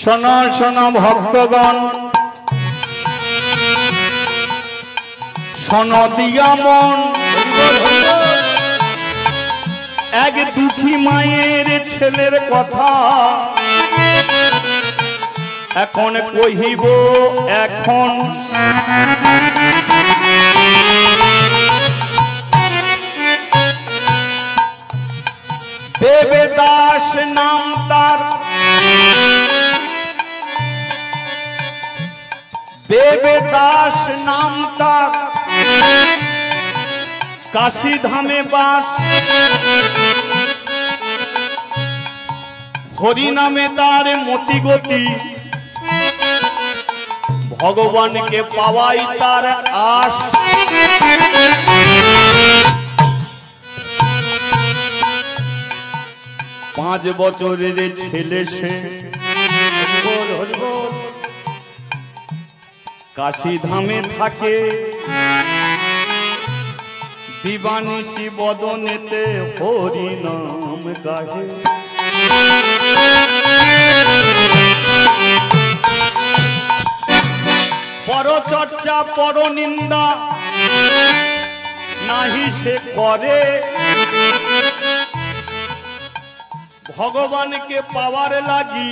শোনো শোনো ভক্তগণ, শোনো দিয়া মন, এক দুঃখী মায়ের ছেলের কথা এখন কহিব। এখন দেবদাস নাম তার, দেবদাস নাম তার, কাশী ধামে বাস, হরি নামে তার মতি গতি, ভগবানকে পাওয়াই তার আশ। 5 বছরের ছেলে সে, কাশী ধামে থাকে, দিবানিশি বদনেতে হরি নাম গাহে। পরচর্চা পর নিন্দা নাহি সে করে, ভগবানকে পাওয়ার লাগি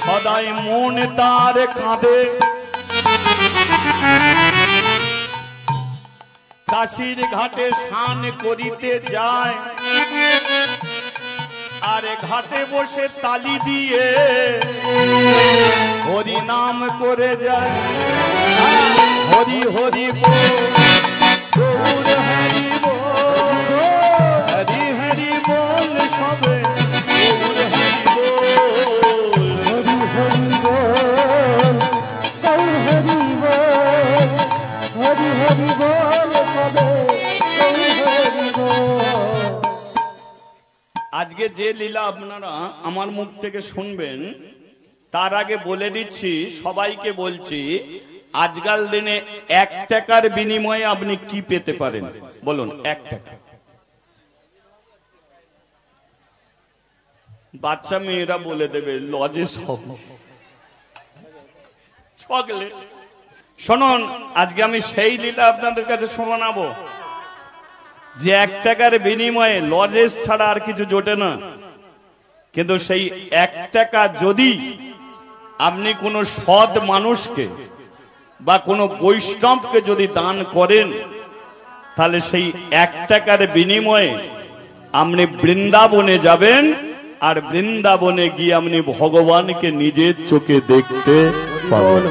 সদাই মন তার কাঁদে। কাশীর ঘাটে স্নান করিতে যায়, আর ঘাটে বসে তালি দিয়ে হরি নাম করে যায়। হরি হরি বল, গৌর হরি বল, হরি হরি বল সবে, গৌর হরি বল, হরি হরি বল, গৌর হরি বল, হরি হরি বল সবে, গৌর হরি বল। আজকে যে লীলা আপনারা আমার মুখ থেকে শুনবেন, তার আগে বলে দিচ্ছি, সবাইকে বলছি, আজকাল দিনে 1 টাকার বিনিময়ে আপনি কি পেতে পারেন বলুন? 1 টাকা। বাচ্চা মেয়েরা বলে দেবে লজে সব চকলেট। শুনুন, আজকে আমি সেই লীলা আপনাদের কাছে শোনাবো যে 1 টাকার বিনিময়ে লজেস ছাড়া আর কিছু জোটে না। কিন্তু সেই 1 টাকা যদি আপনি কোনো সৎ মানুষকে বা কোনো বৈষ্ণবকে যদি দান করেন, তাহলে সেই 1 টাকার বিনিময়ে আপনি বৃন্দাবনে যাবেন, আর বৃন্দাবনে গিয়ে আপনি ভগবানকে নিজের চোখে দেখতে পাবেন।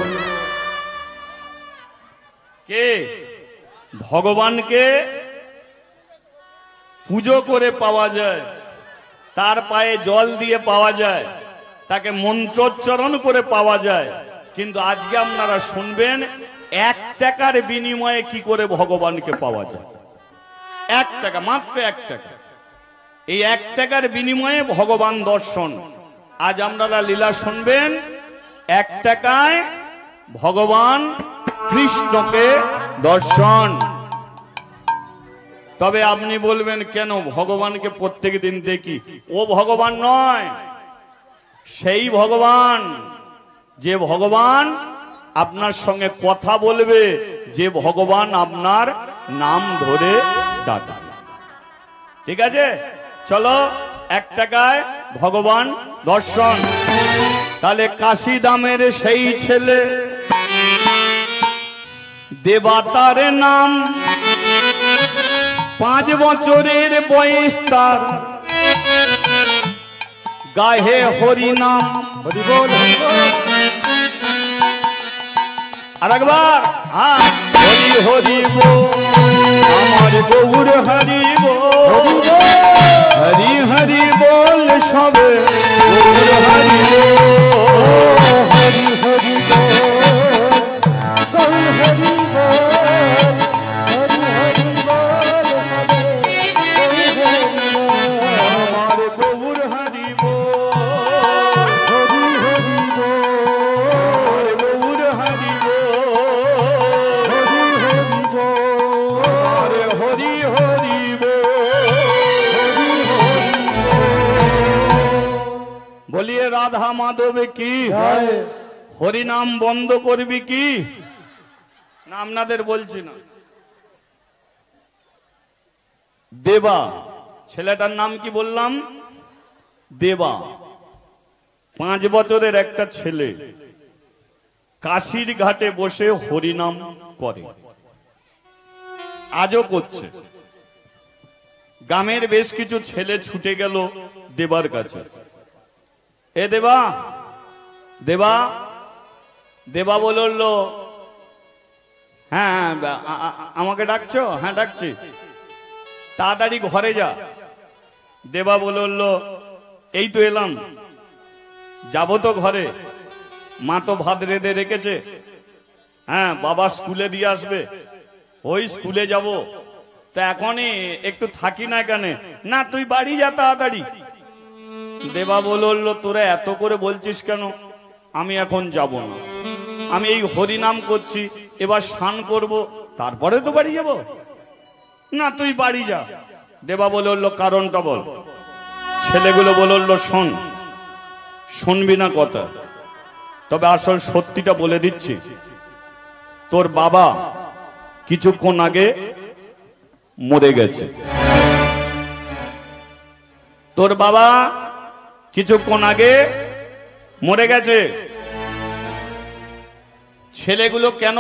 কে? ভগবানকে পুজো করে পাওয়া যায়, তার পায়ে জল দিয়ে পাওয়া যায়, তাকে মন্ত্রোচ্চারণ করে পাওয়া যায়। কিন্তু আজকে আপনারা শুনবেন 1 টাকার বিনিময়ে কি করে ভগবানকে পাওয়া যায়। 1 টাকা, মাত্র 1 টাকা। এই 1 টাকার বিনিময়ে ভগবান দর্শন। আজ আপনারা লীলা শুনবেন, 1 টাকায় ভগবান কৃষ্ণকে দর্শন। তবে আপনি বলবেন, কেন ভগবানকে প্রত্যেক দিন দেখি? ও ভগবান নয়, সেই ভগবান যে ভগবান আপনার সঙ্গে কথা বলবে, যে ভগবান আপনার নাম ধরে ডাকবে। ঠিক আছে, চলো 1 টাকায় ভগবান দর্শন। তাহলে কাশী ধামের সেই ছেলে, দেবতার নাম, 5 বছরের বয়স তার, গাহে হরি নাম। হরি বল, আরেকবার, হ্যাঁ, হরি হরি বল, আমার গৌর হরি বল, হরি হরি বল সবে, গৌর হরি বল, হরি হরি বল, গৌর হরি বল, হরি হরি বল সবে, আমার গৌর হরি বল, হরি হরি বল, গৌর হরি বল, হরি হরি বল, হরি হরি বল, হরি হরি বল। बोलिए राधा মাধবে কি, হরিনাম বন্ধ করবি কি না? আপনাদের বলছি না। দেবা, ছেলেটার নাম কি বললাম? দেবা। 5 বছরের একটা ছেলে কাশির ঘাটে বসে হরিনাম করে, আজও করছে। গ্রামের বেশ কিছু ছেলে ছুটে গেল দেবার কাছে। এ দেবা, দেবা, দেবা বলল, হ্যাঁ আমাকে ডাকছো? হ্যাঁ ডাকছি, তাড়াতাড়ি ঘরে যা। দেবা বলল, এই তো এলাম, যাবো তো ঘরে, মা তো ভাত রেঁধে রেখেছে। হ্যাঁ বাবা স্কুলে দিয়ে আসবে, ওই স্কুলে যাব, তা এখনই একটু থাকি না কেন? না তুই বাড়ি যা তাড়াতাড়ি। দেবা বলল, তোরা এত করে বলছিস কেন? আমি এখন যাব না, আমি এই হরিনাম করছি, এবার স্নান করব, তারপরে তো বাড়ি যাব। না তুই বাড়ি যা। দেবা বলল, কারণটা বল। ছেলেগুলো বলল, শোন, শুনবি না কথা, তবে আসল সত্যিটা বলে দিচ্ছি। তোর বাবা কিছুক্ষণ আগে মরে গেছে। তোর বাবা কিছুক্ষণ আগে মরে গেছে। ছেলেগুলো কেন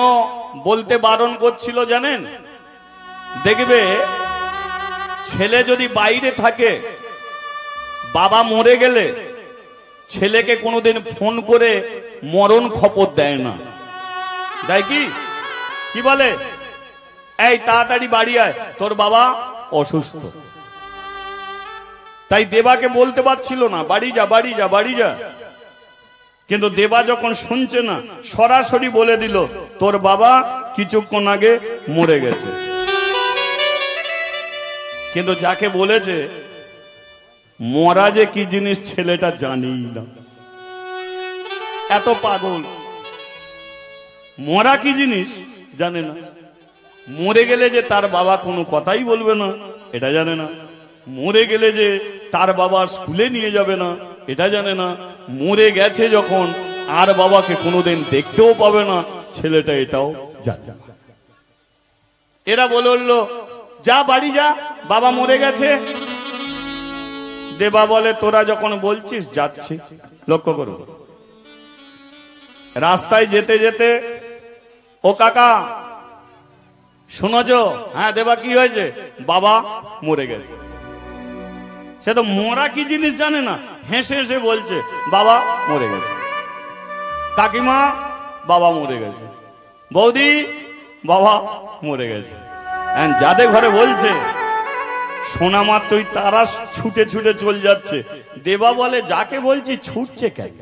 বলতে বারণ করছিল জানেন? দেখবে ছেলে যদি বাইরে থাকে, বাবা মরে গেলে ছেলেকে কোনোদিন ফোন করে মরণ খবর দেয় না, দেয় কি? কি বলে, এই তাড়াতাড়ি বাড়ি আয়, তোর বাবা অসুস্থ। তাই দেবাকে বলতে পারছিল না, বাড়ি যা, বাড়ি যা, বাড়ি যা। কিন্তু দেবা যখন শুনছে না, সরাসরি বলে দিল, তোর বাবা কিছুক্ষণ আগে মরে গেছে। কিন্তু যাকে বলেছে, মরা যে কি জিনিস ছেলেটা জানি না, এত পাগল। মরা কি জিনিস জানে না। মরে গেলে যে তার বাবা কোনো কথাই বলবে না, এটা জানে না। মরে গেলে যে তার বাবা স্কুলে নিয়ে যাবে না, এটা জানে না। মরে গেছে যখন আর বাবাকে কোনোদিন দেখতেও পাবে না, ছেলেটা এটাও জানে। এরা বলল, যা বাড়ি যা, বাবা মরে গেছে। দেবা বলে, তোরা যখন বলছিস যাচ্ছি। লক্ষ্য করো, রাস্তায় যেতে যেতে, ও কাকা শুনছো? হ্যাঁ দেবা, কি হয়েছে? বাবা মরে গেছে। সে তো মরা কি জিনিস জানে না, হেসে হেসে বলছে, বাবা মরে গেছে। কাকিমা, বাবা মরে গেছে। বৌদি, বাবা মরে গেছে। যাদের ঘরে বলছে, শোনা মাত্রই তারা ছুটে ছুটে চলে যাচ্ছে। দেবা বলে, যাকে বলছি ছুটছে কেন?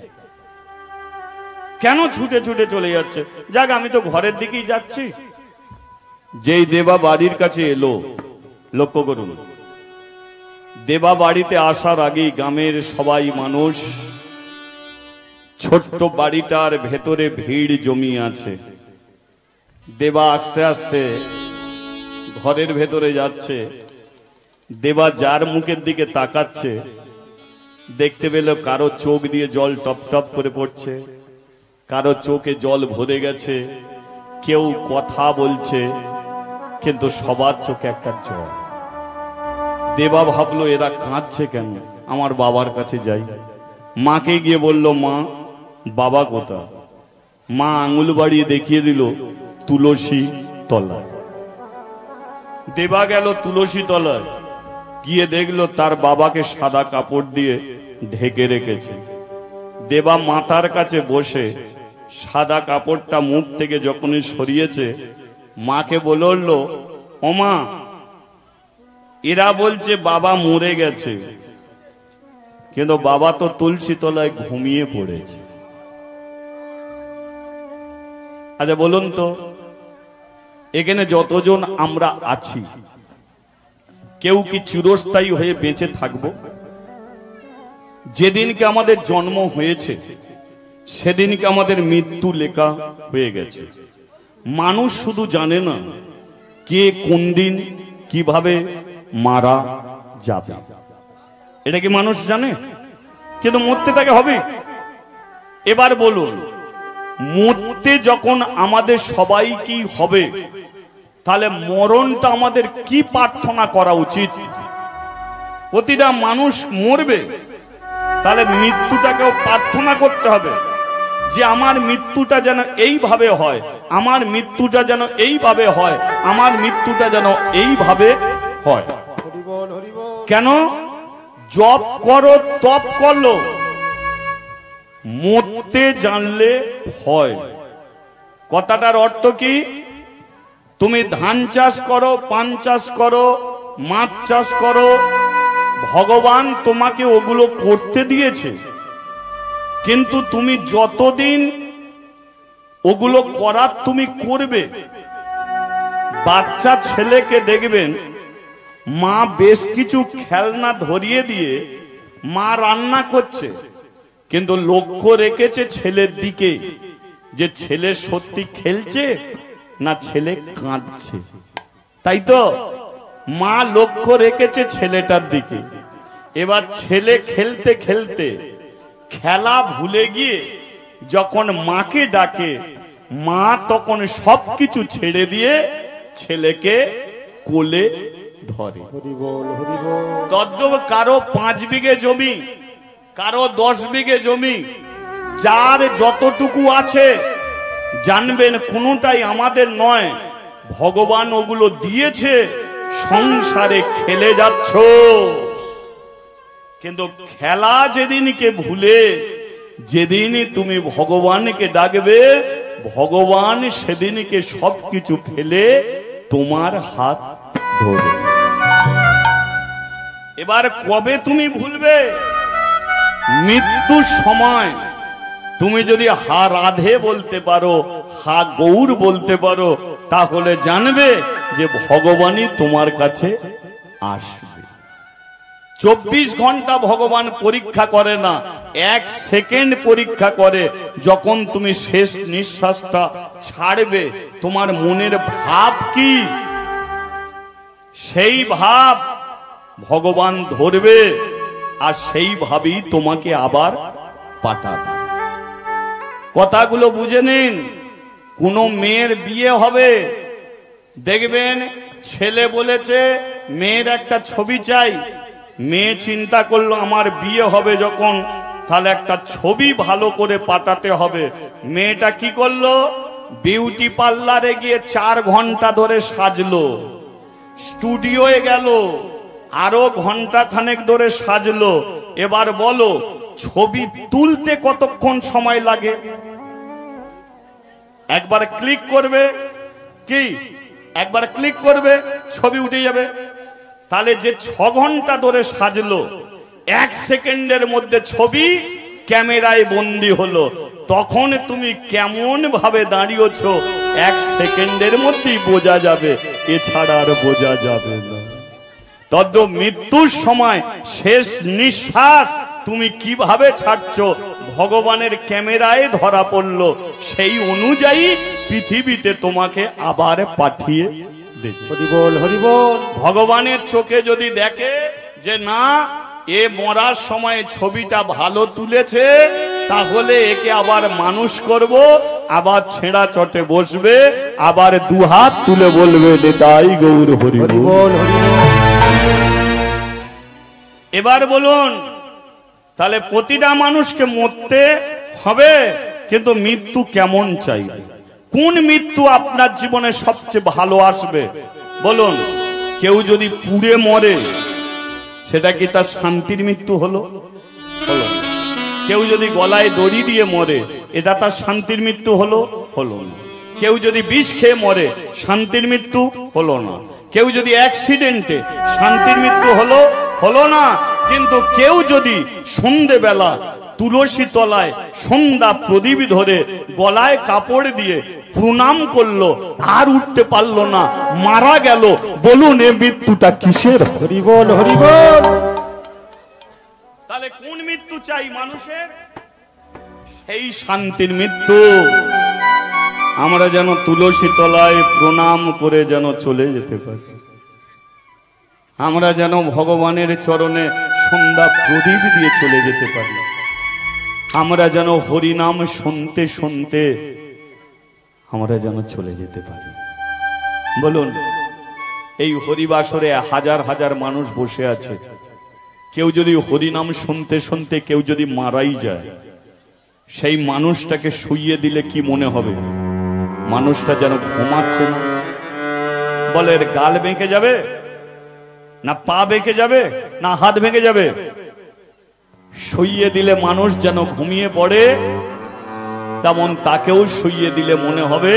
কেন ছুটে ছুটে চলে যাচ্ছে? যাক, আমি তো ঘরের দিকেই যাচ্ছি। যেই দেবা বাড়ির কাছে এলো, লক্ষ্য করুন, দেবা বাড়িতে আসার আগেই গ্রামের সবাই মানুষ ছোট্ট বাড়িটার ভেতরে ভিড় জমিয়ে আছে। দেবা আস্তে আস্তে ঘরের ভেতরে যাচ্ছে। দেবা যার মুখের দিকে তাকাচ্ছে, দেখতে পেল কারো চোখ দিয়ে জল টপ টপ করে পড়ছে, কারো চোখে জল ভরে গেছে, কেউ কথা বলছে, কিন্তু সবার চোখে একটা জল। দেবা ভাবলো, এরা কাঁদছে কেন? আমার বাবার কাছে যাই। মাকে গিয়ে বলল, মা, বাবা কোথা? মা আঙুল বাড়িয়ে দেখিয়ে দিল তুলসী তলা। দেবা গেল তুলসী তলায়, গিয়ে দেখলো তার বাবাকে সাদা কাপড় দিয়ে ঢেকে রেখেছে। দেবা মাথার কাছে বসে সাদা কাপড়টা মুখ থেকে যখনই সরিয়েছে, মাকে বলল, ও মা, এরা বলছে বাবা মরে গেছে, কিন্তু বাবা তো তুলসী তলায় ঘুমিয়ে পড়েছে। আচ্ছা বলুন তো, এখানে যতজন আমরা আছি, কেউ কি চিরস্থায়ী হয়ে বেঁচে থাকব? যেদিনকে আমাদের জন্ম হয়েছে সেদিনকে আমাদের মৃত্যু লেখা হয়ে গেছে। মানুষ শুধু জানে না কে কোন দিন কিভাবে মারা যাবে, এটা কি মানুষ জানে? কিন্তু মরতে তাকে হবে। এবার বলুন, মরতে যখন আমাদের সবাইকেই হবে, তাহলে মরণটা আমাদের কি প্রার্থনা করা উচিত? প্রতিটা মানুষ মরবে, তাহলে মৃত্যুটাকেও প্রার্থনা করতে হবে যে আমার মৃত্যুটা যেন এইভাবে হয়, আমার মৃত্যুটা যেন এইভাবে হয়, আমার মৃত্যুটা যেন এইভাবে হয়। কেন? জপ করো তপ করলো, মরতে জানলে হয়। কথাটার অর্থ কি? তুমি ধান চাষ করো, পান চাষ করো, মাছ চাষ করো, ভগবান তোমাকে ওগুলো করতে দিয়েছে, কিন্তু তুমি যতদিন ওগুলো করার তুমি করবে, বাচ্চা ছেলেকে দেখবেন মা বেশ কিছু খেলনা ধরিয়ে দিয়ে মা রান্না করছে, কিন্তু লক্ষ্য রেখেছে ছেলের দিকে যে ছেলে সত্যি খেলছে না ছেলে কাঁদছে, তাই তো? মা লক্ষ্য রেখেছে ছেলেটার দিকে। এবার ছেলে খেলতে খেলতে খেলা ভুলে গিয়ে যখন মাকে ডাকে, মা তখন সবকিছু ছেড়ে দিয়ে ছেলেকে কোলে ধরে। তদ্রূপ কারো 5 বিঘে জমি, কারো 10 বিঘে জমি, যার যতটুকু আছে জানবেন কোনোটাই আমাদের নয়, ভগবান ওগুলো দিয়েছে, সংসারে খেলে যাচ্ছ। কিন্তু খেলা যেদিনকে ভুলে যেদিনই তুমি ভগবানকে ডাকবে, ভগবান সেদিনকে সবকিছু ফেলে তোমার হাত ধরবে। এবার কবে তুমি ভুলবে? মৃত্যুর সময় তুমি যদি হা রাধে বলতে পারো, হা গৌর বলতে পারো, তাহলে জানবে যে ভগবানই তোমার কাছে আসবে। 24 ঘন্টা ভগবান পরীক্ষা করে না, 1 সেকেন্ড পরীক্ষা করে। যখন তুমি শেষ নিঃশ্বাসটা ছাড়বে, তোমার মনের ভাব কি, সেই ভাব ভগবান ধরবে, আর সেই ভাবেই তোমাকে আবার পাঠাবে। কথাগুলো বুঝে নিন। কোন মেয়ের বিয়ে হবে, দেখবেন ছেলে বলেছে মেয়ের একটা ছবি চাই, মেয়ে চিন্তা করলো আমার বিয়ে হবে যখন, তাহলে একটা ছবি ভালো করে পাঠাতে হবে। মেয়েটা কি করলো? বিউটি পার্লারে গিয়ে 4 ঘন্টা ধরে সাজলো, স্টুডিওয়ে গেল, আরো ঘন্টা খানেক ধরে সাজলো। এবার বলো, ছবি তুলতে কতক্ষণ সময় লাগে? একবার ক্লিক করবে, কি একবার ক্লিক করবে, ছবি উঠে যাবে। তাহলে যে 6 ঘন্টা ধরে সাজলো, 1 সেকেন্ডের মধ্যে ছবি ক্যামেরায় বন্দী হলো। তখন তুমি কেমন ভাবে দাঁড়িয়েছো 1 সেকেন্ডের মধ্যেই বোঝা যাবে, এছাড়া আর বোঝা যাবে না। তদ্রূপ মৃত্যুর সময় শেষ নিঃশ্বাস তুমি কিভাবে ছাড়ছো, ভগবানের ক্যামেরায় ধরা পড়লো, সেই অনুযায়ী পৃথিবীতে তোমাকে আবার পাঠিয়ে দেবে। হরিবল হরিবল। ভগবানের চোখে যদি দেখে যে না, এ মরার সময় ছবিটা ভালো তুলেছে, তাহলে একে আবার মানুষ করব, আবার ছেঁড়া চটে বসবে, আবার 2 হাত তুলে বলবে নিতাই গৌর হরিবল। এবার বলুন, তাহলে প্রতিটা মানুষকে মরতে হবে, কিন্তু মৃত্যু কেমন চাইবে? কোন মৃত্যু আপনার জীবনে সবচেয়ে ভালো আসবে বলুন? কেউ যদি পুড়ে মরে, সেটা কি তার শান্তির মৃত্যু হলো? হলো। কেউ যদি গলায় দড়ি দিয়ে মরে, এটা তার শান্তির মৃত্যু হলো? হলো না। কেউ যদি বিষ খেয়ে মরে, শান্তির মৃত্যু হলো না। কেউ যদি অ্যাক্সিডেন্টে, শান্তির মৃত্যু হলো? হলো না। কিন্তু কেউ যদি সন্ধ্যেবেলা তুলসী তলায় সন্ধ্যা প্রদীপ ধরে গলায় কাপড় দিয়ে প্রণাম করলো, আর উঠতে পারলো না, মারা গেল, বলুন এ মৃত্যুটা কিসের? হরিবল হরিবল। তাহলে কোন মৃত্যু চাই মানুষের? সেই শান্তির মৃত্যু। আমরা যেন তুলসী তলায় প্রণাম করে যেন চলে যেতে পারি, আমরা যেন ভগবানের চরণে সন্ধ্যা প্রদীপ দিয়ে চলে যেতে পারি। আমরা যেন হরিনাম শুনতে শুনতে আমরা যেন চলে যেতে পারি। বলুন, এই হরিবাসরে হাজার হাজার মানুষ বসে আছে, কেউ যদি হরিনাম শুনতে শুনতে কেউ যদি মারাই যায়, সেই মানুষটাকে শুইয়ে দিলে কি মনে হবে? মানুষটা যেন ঘুমাচ্ছে না। বলে এর গাল বেঁকে যাবে, না পা বেঁকে যাবে, না হাত ভেঙে যাবে? শুইয়ে দিলে মানুষ যেন ঘুমিয়ে পড়ে, তেমন তাকেও শুইয়ে দিলে মনে হবে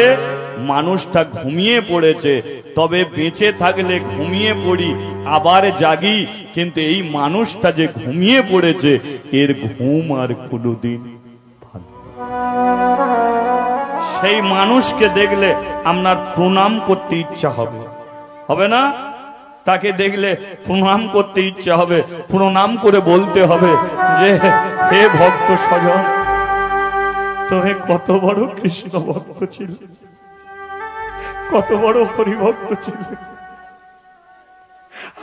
মানুষটা ঘুমিয়ে পড়েছে। তবে বেঁচে থাকলে ঘুমিয়ে পড়ি আবার জাগি, কিন্তু এই মানুষটা যে ঘুমিয়ে পড়েছে এর ঘুম আর কোনোদিন সেই মানুষকে দেখলে আপনার প্রণাম করতে ইচ্ছা হবে, হবে না? তাকে দেখলে প্রণাম করতে ইচ্ছা হবে, প্রণাম করে বলতে হবে যে হে ভক্ত স্বজন, তুমি কত বড় কৃষ্ণ ভক্ত ছিলে, কত বড় হরিভক্ত ছিলে,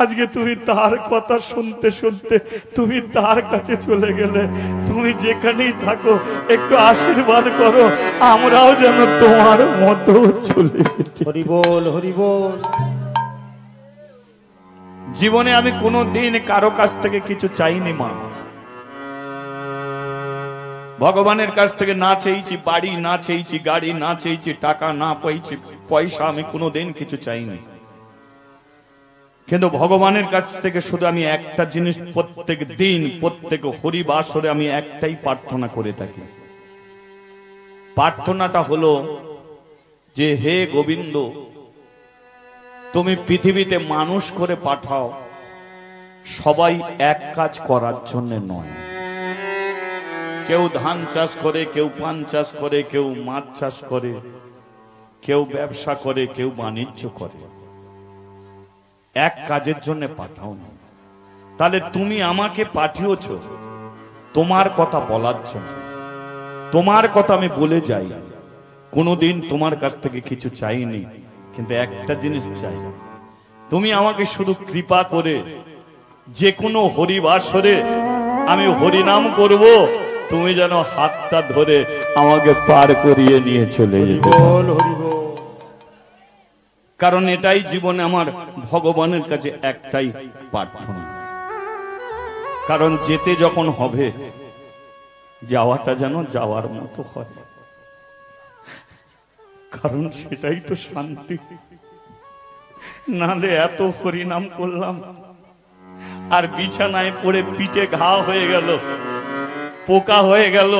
আজকে তুমি তার কথা শুনতে শুনতে তুমি তার কাছে চলে গেলে। তুমি যেখানেই থাকো একটু আশীর্বাদ করো, আমরাও যেন তোমার মতো চলে যেতে। হরি বল, হরি বল। জীবনে আমি কোনোদিন কারো কাছ থেকে কিছু চাইনি মা, ভগবানের কাছ থেকে না চেয়েছি বাড়ি, না চেয়েছি গাড়ি, না চেয়েছি টাকা, না পেয়েছি পয়সা, আমি কোনোদিন কিছু চাইনি। কিন্তু ভগবানের কাছ থেকে শুধু আমি একটা জিনিস প্রত্যেক দিন প্রত্যেক হরিবাসরে আমি একটাই প্রার্থনা করে থাকি। প্রার্থনাটা হলো যে হে গোবিন্দ, তুমি পৃথিবীতে মানুষ করে পাঠাও, সবাই এক কাজ করার জন্য নয়। কেউ ধান চাষ করে, কেউ পান চাষ করে, কেউ মাছ চাষ করে, কেউ ব্যবসা করে, কেউ বাণিজ্য করে, এক কাজের জন্য পাঠাও না। তাহলে তুমি আমাকে পাঠিয়েছ তোমার কথা বলার জন্য, তোমার কথা আমি বলে যাই। কোনোদিন তোমার কাছ থেকে কিছু চাইনি, কিন্তু একটা জিনিস চাই, তুমি আমাকে শুধু কৃপা করে যে কোনো হরিবাসরে আমি হরিনাম করব, তুমি যেন হাতটা ধরে আমাকে পার করিয়ে নিয়ে চলে যেতে। কারণ এটাই জীবনে আমার ভগবানের কাছে একটাই প্রার্থনা। কারণ যেতে যখন হবে, যাওয়াটা যেন যাওয়ার মতো হয়, কারণ সেটাই তো শান্তি। নালে এত হরিনাম করলাম আর বিছানায় পড়ে পিঠে ঘা হয়ে গেল, পোকা হয়ে গেল,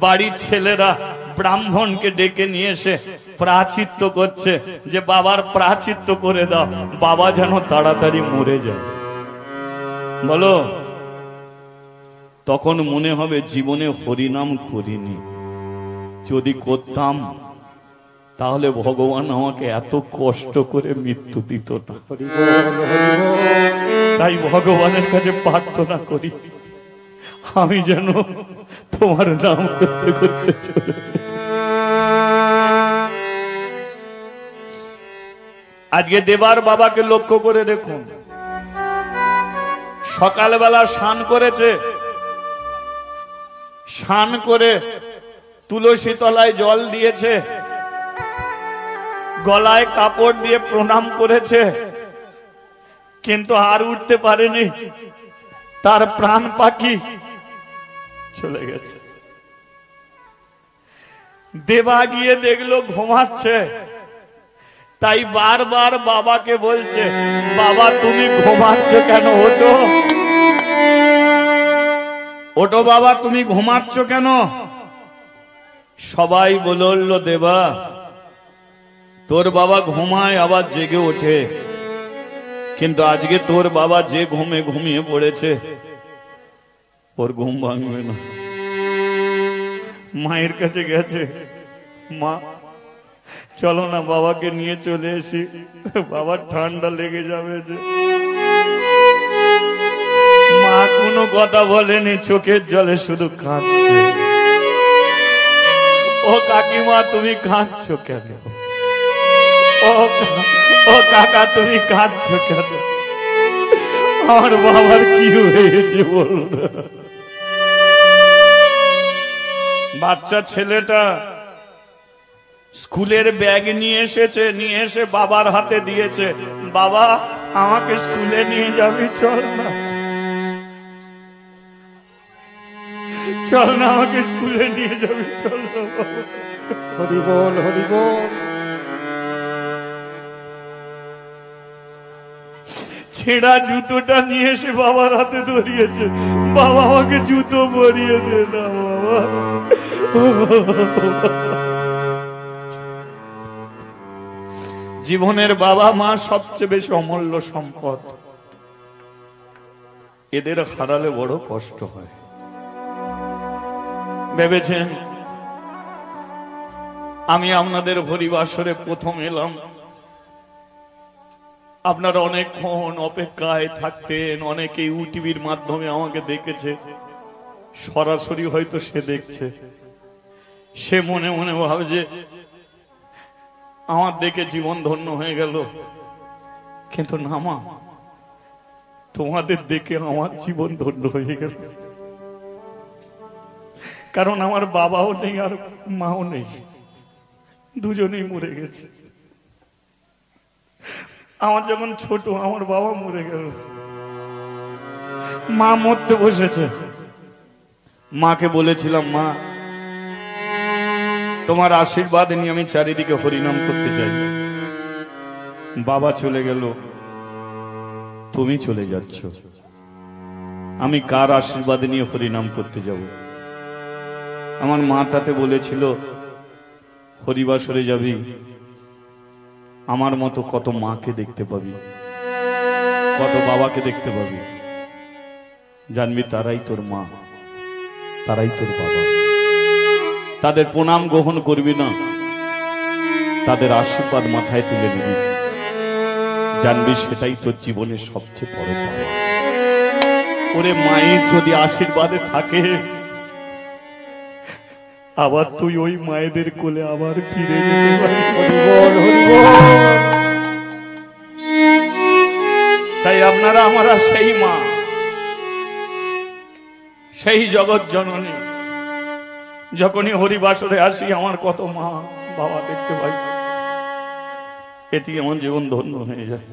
বাড়ির ছেলেরা ব্রাহ্মণকে ডেকে নিয়ে এসে প্রাচিত্য করছে যে বাবার প্রাচিত্য করে দাও, বাবা যেন তাড়াতাড়ি মরে যায়। বলো, তখন মনে হবে জীবনে হরিনাম করিনি, যদি করতাম তাহলে ভগবান আমাকে এত কষ্ট করে মৃত্যু দিত না। তাই ভগবানের কাছে প্রার্থনা করি, আমি যেন তোমার নাম করতে করতে চলে। আজকে দেবার বাবাকে লক্ষ্য করে দেখুন, সকালবেলা স্নান করেছে, স্নান করে তুলসী তলায় জল দিয়েছে, গলায় কাপড় দিয়ে প্রণাম করেছে, কিন্তু আর উঠতে পারেনি, তার প্রাণ পাখি চলে গেছে। দেবা গিয়ে দেখলো ঘুমাচ্ছে, তাই বারবার বাবাকে বলছে, বাবা তুমি ঘুমাচ্ছ কেন? ওঠো, ওঠো বাবা, তুমি ঘুমাচ্ছ কেন? সবাই বলল, দেবা তোর বাবা ঘুমায় আবার জেগে ওঠে, কিন্তু আজকে তোর বাবা যে ঘুমে ঘুমিয়ে পড়েছে, ওর ঘুম ভাঙবে না। মায়ের কাছে গেছে, মা চলো না বাবাকে নিয়ে চলে এসি, বাবার ঠান্ডা লেগে যাবে যে। মা কোনো কথা বলেনি, চোখের জলে শুধু কাঁদছে। ও কাকিমা তুমি কাঁদছো কেন? ও কাকা তুমি কাঁদছো কেন? আমার বাবার কি হয়েছে বলো না। বাচ্চা ছেলেটা স্কুলের ব্যাগ নিয়ে এসেছে, নিয়ে এসে বাবার হাতে দিয়েছে, বাবা আমাকে স্কুলে নিয়ে যাবি, চল না, চল না, আমাকে স্কুলে নিয়ে যাবি, চল না। হরি বল, হরি বল। ছেঁড়া জুতোটা নিয়ে এসে বাবার হাতে ধরিয়েছে, বাবা আমাকে জুতো পরিয়ে দে না বাবা। জীবনের বাবা মা সবচেয়ে বেশি অমূল্য সম্পদ, এদের হারালে বড় কষ্ট হয়। ভেবেছেন আমি আপনাদের হরিবাসরে প্রথম এলাম, আপনারা অনেকক্ষণ অপেক্ষায় থাকতেন, অনেকে ইউটিভির মাধ্যমে আমাকে দেখেছে, সরাসরি হয়তো সে দেখছে, সে মনে মনে ভাবে যে আমার দেখে জীবন ধন্য হয়ে গেল, কিন্তু না মা, তোমাদের দেখে আমার জীবন ধন্য হয়ে গেল। কারণ আমার বাবাও নেই আর মাও নেই, দুজনেই মরে গেছে। আমার যখন ছোট আমার বাবা মরে গেল, মা মরতে বসেছে, মাকে বলেছিলাম মা তোমার আশীর্বাদ নিয়ে আমি চারিদিকে হরিনাম করতে চাই। বাবা চলে গেল, তুমি চলে যাচ্ছ, আমি কার আশীর্বাদ নিয়ে হরিনাম করতে যাব? আমার মা তাতে বলেছিল হরিবাসরে যাবি, আমার মতো কত মাকে দেখতে পাবি, কত বাবাকে দেখতে পাবি, জানবি তারাই তোর মা, তারাই তোর বাবা। তাদের প্রণাম গ্রহণ করবি না, তাদের আশীর্বাদ মাথায় তুলে নিবি, জানবি সেটাই তোর জীবনের সবচেয়ে বড় পাওয়া। ওরে মায়ের যদি আশীর্বাদে থাকে, আবার তুই ওই মায়েদের কোলে আবার ফিরে যেতে পারবি। তাই আপনারা আমরা সেই মা, সেই জগৎ জননী। যখনই হরিবাসরে আসি আমার কত মা বাবা দেখতে পাই, এটি আমার জীবন ধন্য হয়ে যায়।